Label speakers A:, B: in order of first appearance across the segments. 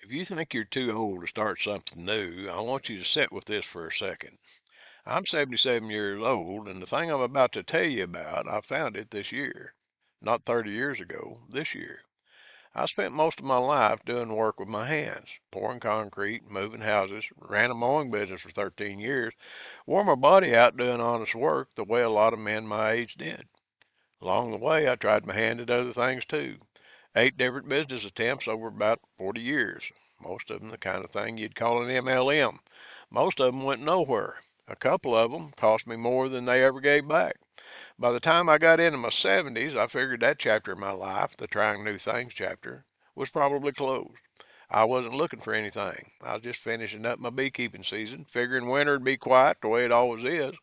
A: If you think you're too old to start something new, I want you to sit with this for a second. I'm 77 years old, and the thing I'm about to tell you about, I found it this year. Not 30 years ago, this year. I spent most of my life doing work with my hands, pouring concrete, moving houses, ran a mowing business for 13 years, wore my body out doing honest work the way a lot of men my age did. Along the way, I tried my hand at other things too. 8 different business attempts over about 40 years. Most of them the kind of thing you'd call an MLM. Most of them went nowhere. A couple of them cost me more than they ever gave back. By the time I got into my 70s, I figured that chapter of my life, the trying new things chapter, was probably closed. I wasn't looking for anything. I was just finishing up my beekeeping season, figuring winter'd be quiet the way it always is.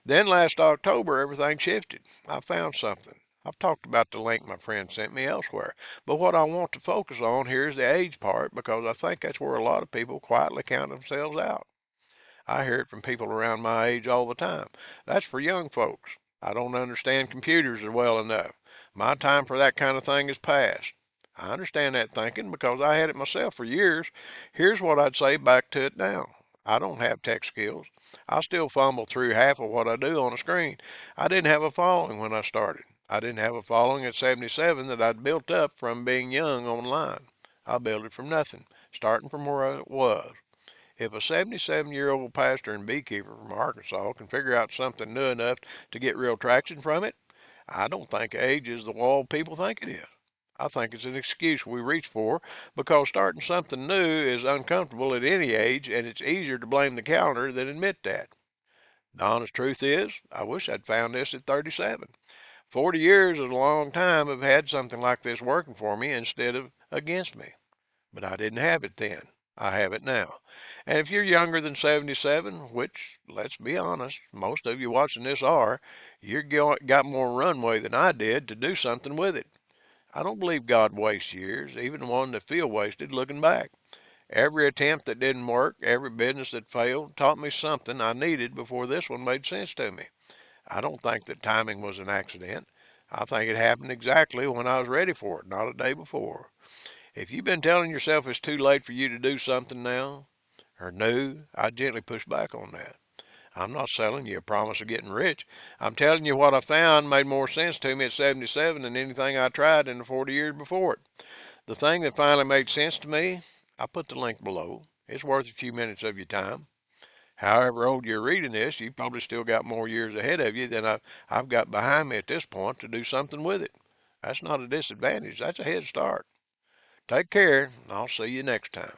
A: Then last October, everything shifted. I found something. I've talked about the link my friend sent me elsewhere, but what I want to focus on here is the age part because I think that's where a lot of people quietly count themselves out. I hear it from people around my age all the time. That's for young folks. I don't understand computers well enough. My time for that kind of thing is past. I understand that thinking because I had it myself for years. Here's what I'd say back to it now. I don't have tech skills. I still fumble through half of what I do on a screen. I didn't have a following when I started. I didn't have a following at 77 that I'd built up from being young online. I built it from nothing, starting from where I was. If a 77-year-old pastor and beekeeper from Arkansas can figure out something new enough to get real traction from it, I don't think age is the wall people think it is. I think it's an excuse we reach for because starting something new is uncomfortable at any age, and it's easier to blame the calendar than admit that. The honest truth is, I wish I'd found this at 37. 40 years is a long time of had something like this working for me instead of against me. But I didn't have it then. I have it now. And if you're younger than 77, which, let's be honest, most of you watching this are, got more runway than I did to do something with it. I don't believe God wastes years, even one that feel wasted looking back. Every attempt that didn't work, every business that failed, taught me something I needed before this one made sense to me. I don't think that timing was an accident. I think it happened exactly when I was ready for it, not a day before. If you've been telling yourself it's too late for you to do something now or new, I gently push back on that. I'm not selling you a promise of getting rich. I'm telling you what I found made more sense to me at 77 than anything I tried in the 40 years before it. The thing that finally made sense to me, I put the link below. It's worth a few minutes of your time. However old you're reading this, you've probably still got more years ahead of you than I've got behind me at this point to do something with it. That's not a disadvantage. That's a head start. Take care. I'll see you next time.